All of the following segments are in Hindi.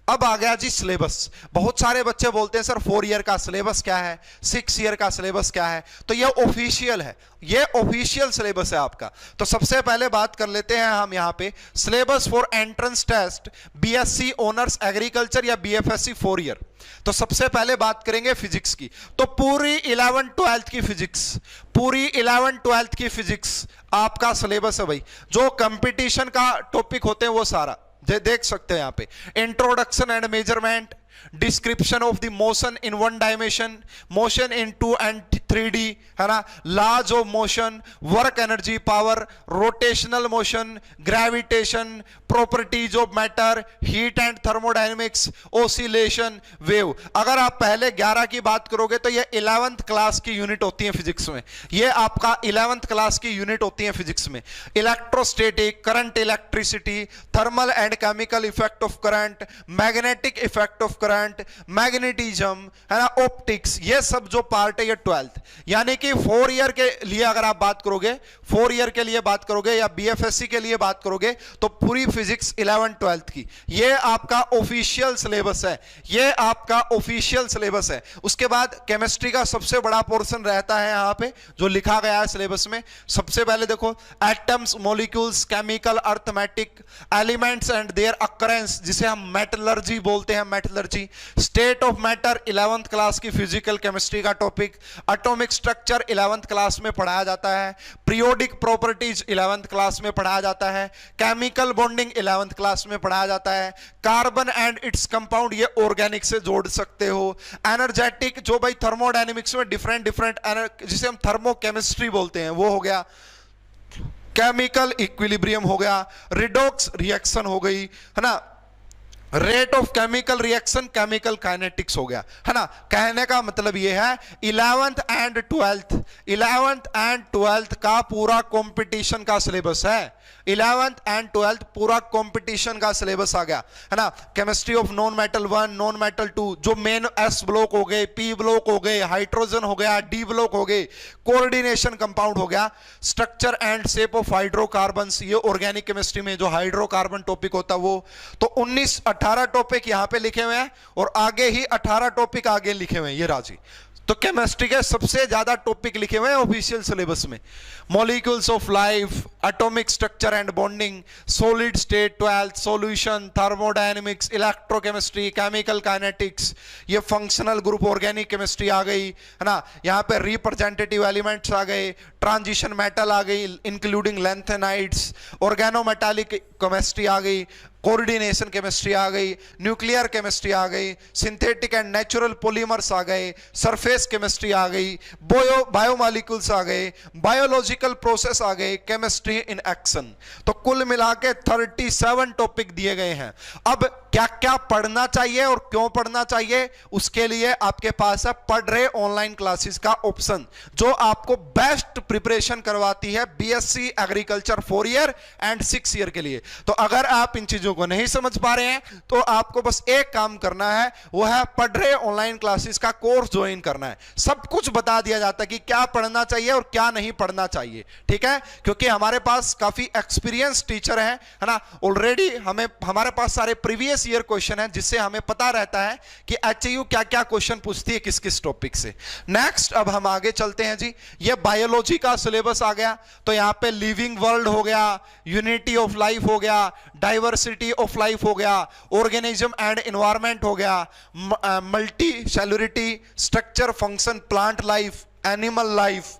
अब आ गया जी सिलेबस। बहुत सारे बच्चे बोलते हैं सर 4 ईयर का सिलेबस क्या है, 6 ईयर का सिलेबस क्या है। तो ये ऑफिशियल है, ये ऑफिशियल सिलेबस है आपका। तो सबसे पहले बात कर लेते हैं हम यहां पे syllabus for entrance test BSc honours agriculture या बीएफएससी 4 ईयर। तो सबसे पहले बात करेंगे फिजिक्स की। तो पूरी 11 12 की फिजिक्स, पूरी 11 12 की फिजिक्स आपका सिलेबस है भाई। जो कंपटीशन का टॉपिक होते हैं वो सारा देख सकते हैं यहां पे। Introduction and measurement, description of the motion in 1 dimension, motion in 2 and 3D, है ना, laws of motion, work energy power, rotational motion, gravitation, properties of matter, heat and thermodynamics, oscillation, wave. अगर आप पहले 11 की बात करोगे तो ये 11th क्लास की यूनिट होती है फिजिक्स में। ये आपका 11th क्लास की यूनिट होती है फिजिक्स में। Electrostatic, current, electricity, thermal and chemical effect of current, magnetic effect of current, magnetism, है ना, ऑप्टिक्स, ये सब जो पार्ट है ये 12th। यानी कि 4 ईयर के लिए अगर आप बात करोगे, 4 ईयर के लिए बात करोगे या बीएफएससी के लिए बात करोगे तो पूरी फिजिक्स 11 12th की, ये आपका ऑफिशियल सिलेबस है, ये आपका ऑफिशियल सिलेबस है। उसके बाद केमिस्ट्री का सबसे बड़ा पोर्शन रहता है यहां पे जो लिखा गया है सिलेबस में। सबसे पहले देखो atoms, molecules, chemical, arithmetic, elements and there occurrence, जिसे हम मेटलर्जी बोलते हैं, metallurgy, state of matter 11th class की फिजिकल केमिस्ट्री का topic, atomic structure 11th class में पढ़ाया जाता है, पीरियोडिक प्रॉपर्टीज 11th क्लास में पढ़ाया जाता है, केमिकल बॉन्डिंग 11th क्लास में पढ़ाया जाता है, कार्बन एंड इट्स कंपाउंड, ये ऑर्गेनिक से जोड़ सकते हो, एनर्जेटिक, जो भाई थर्मोडायनेमिक्स में डिफरेंट डिफरेंट जिसे हम थर्मोकेमिस्ट्री बोलते हैं वो हो गया, केमिकल इक्विलिब्रियम हो गया, रिडॉक्स रिएक्शन हो गई, है ना, rate of chemical reaction, chemical kinetics हो गया, है ना। कहने का मतलब यह है 11th and 12th, 11th and 12th का पूरा कंपटीशन का सिलेबस है। 11th and 12th पूरा कंपटीशन का सिलेबस आ गया, है ना। Chemistry of non metal 1, non metal 2, जो मेन एस ब्लॉक हो गए, पी ब्लॉक हो गए, हाइड्रोजन हो गया, डी ब्लॉक हो गए, कोऑर्डिनेशन कंपाउंड हो गया, structure and shape of hydrocarbons, ये ऑर्गेनिक केमिस्ट्री में जो हाइड्रोकार्बन टॉपिक होता है वो। तो 18 टॉपिक यहां पे लिखे हुए हैं और आगे ही 18 टॉपिक आगे लिखे हुए हैं, ये राजी। तो केमिस्ट्री के सबसे ज्यादा टॉपिक लिखे हुए हैं ऑफिशियल सिलेबस में। Molecules of life, atomic structure and bonding, solid state 12th, solution, thermodynamics, electrochemistry, chemical kinetics, ये फंक्शनल ग्रुप ऑर्गेनिक केमिस्ट्री आ गई, है ना। यहाँ पे रिप्रेजेंटेटिव एलिमेंट्स आ गए, ट्रांजिशन मेटल आ गई इंक्लूडिंग लैंथेनाइड्स, ऑर्गेनोमेटालिक केमिस्ट्री आ गई, कोऑर्डिनेशन केमिस्ट्री आ गई, न्यूक्लियर केमिस्ट्री आ गई, सिंथेटिक एंड नेचुरल पॉलीमर्स आ गए, सरफेस केमिस्ट्री आ गई, बायोमॉलिक्यूल्स आ गए, बायोलॉजिकल प्रोसेस आ गए, केमिस्ट्री इन एक्शन। तो कुल मिला के 37 टॉपिक दिए गए हैं। अब क्या क्या पढ़ना चाहिए और क्यों पढ़ना चाहिए, उसके लिए आपके पास है पढ़ रहे ऑनलाइन क्लासेस का ऑप्शन, जो आपको बेस्ट प्रिपरेशन करवाती है BSc agriculture 4 year and 6 year के लिए। तो अगर आप इन चीजों को नहीं समझ पा रहे हैं तो आपको बस एक काम करना है, वो है पढ़ रहे ऑनलाइन क्लासेस का कोर्स ज्वाइन करना है। सब कुछ बता दिया जाता है कि क्या पढ़ना चाहिए और क्या नहीं पढ़ना चाहिए, ठीक है। क्योंकि हमारे पास काफी एक्सपीरियंस टीचर हैं, है ना, ऑलरेडी हमारे पास सारे प्रीवियस ईयर क्वेश्चन है, जिससे हमें पता रहता है कि एचयू क्या क्या क्वेश्चन पूछती है किस किस टॉपिक से। नेक्स्ट अब हम आगे चलते हैं जी। ये बायोलॉजी का सिलेबस आ गया। तो यहां पे लिविंग वर्ल्ड हो गया, यूनिटी ऑफ लाइफ हो गया, डाइवर्सिटी ऑफ लाइफ हो गया, ऑर्गेनिज्म एंड एनवायरनमेंट हो गया, multi cellularity, structure, function, plant life, animal life,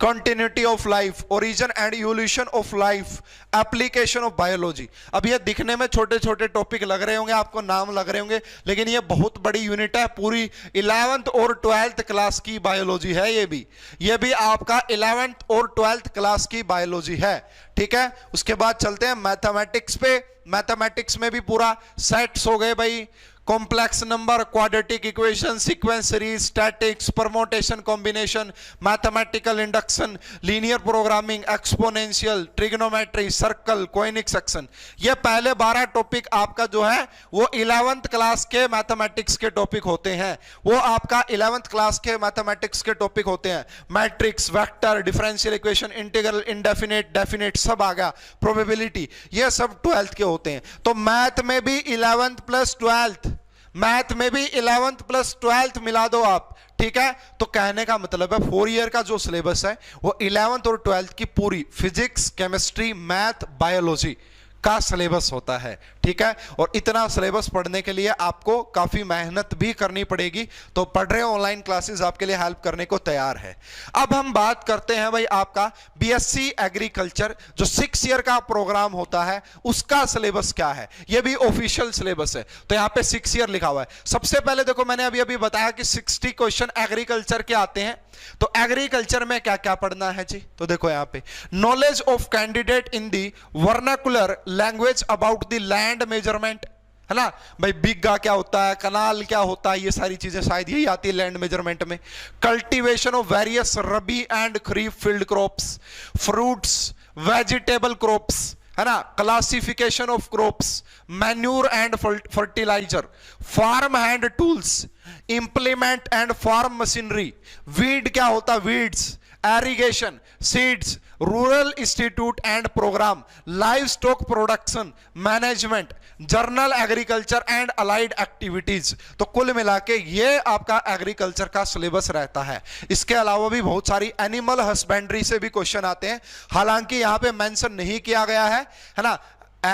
continuity of life, origin and evolution of life, application of biology. अब ये दिखने में छोटे छोटे टॉपिक लग रहे होंगे, आपको नाम लग रहे होंगे, लेकिन ये बहुत बड़ी यूनिट है। पूरी 11th और 12th क्लास की बायोलॉजी है। ये भी आपका 11th और 12th क्लास की बायोलॉजी है, ठीक है। उसके बाद चलते हैं मैथमेटिक्स पे। मैथमेटिक्स में भी पूरा सेट्स हो गए भाई, complex number, quadratic equation, sequence series, statics, permutation, combination, mathematical induction, linear programming, exponential, trigonometry, circle, conic section. ये पहले 12 टॉपिक आपका जो है वो 11th क्लास के मैथमेटिक्स के टॉपिक होते हैं, वो आपका 11th क्लास के मैथमेटिक्स के टॉपिक होते हैं। Matrix, vector, differential equation, integral, indefinite, definite सब आ गया, प्रोबेबिलिटी, ये सब 12th के होते हैं। तो मैथ में भी 11th प्लस 12th, मैथ में भी 11th प्लस 12th मिला दो आप, ठीक है। तो कहने का मतलब है 4 ईयर का जो सिलेबस है वो 11th और 12th की पूरी फिजिक्स, केमिस्ट्री, मैथ, बायोलॉजी का सिलेबस होता है, ठीक है। और इतना सिलेबस पढ़ने के लिए आपको काफी मेहनत भी करनी पड़ेगी, तो पढ़ रहे ऑनलाइन क्लासेस आपके लिए हेल्प करने को तैयार है। अब हम बात करते हैं भाई आपका बीएससी एग्रीकल्चर जो 6 ईयर का प्रोग्राम होता है उसका सिलेबस क्या है। यह भी ऑफिशियल सिलेबस है, तो यहां पे 6 ईयर लिखा हुआ है। सबसे पहले देखो, मैंने अभी बताया कि 60 क्वेश्चन एग्रीकल्चर के आते हैं, तो एग्रीकल्चर में क्या क्या पढ़ना है जी। तो देखो यहां पे knowledge of candidate in the vernacular language about the land measurement, है ना भाई। बिग्गा क्या होता है, कनाल क्या होता है, ये सारी चीजें शायद यही आती है लैंड मेजरमेंट में। Cultivation of various rabi and kharif field crops, fruits, vegetable crops, है ना। Classification of crops, manure and fertilizer, farm hand tools, implement and farm machinery, weed क्या होता है, weeds, irrigation, seeds, rural institute and programme, livestock production management, general agriculture and allied activities. तो कुल मिला के ये आपका एग्रीकल्चर का सिलेबस रहता है। इसके अलावा भी बहुत सारी एनिमल हस्बेंड्री से भी क्वेश्चन आते हैं, हालांकि यहां पे मेंशन नहीं किया गया है ना।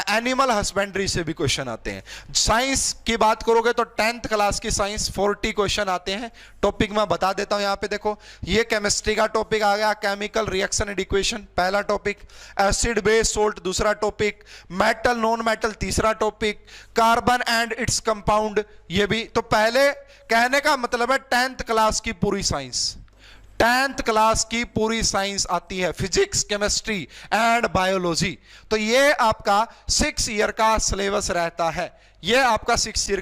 एनिमल हस्बेंड्री से भी क्वेश्चन आते हैं। साइंस की बात करोगे तो 10th क्लास की साइंस 40 क्वेश्चन आते हैं। टॉपिक मैं बता देता हूं यहां पे देखो, ये केमिस्ट्री का टॉपिक आ गया, केमिकल रिएक्शन एंड इक्वेशन पहला टॉपिक, एसिड बेस सोल्ट दूसरा टॉपिक, मेटल नॉन मेटल तीसरा topic, carbon and its compound ये भी। तो पहले कहने का मतलब है 10th क्लास की पूरी साइंस, 10th क्लास की पूरी साइंस आती है, फिजिक्स, केमिस्ट्री एंड बायोलॉजी। तो ये आपका 6 ईयर का सिलेबस रहता है, ये आपका 6 ईयर का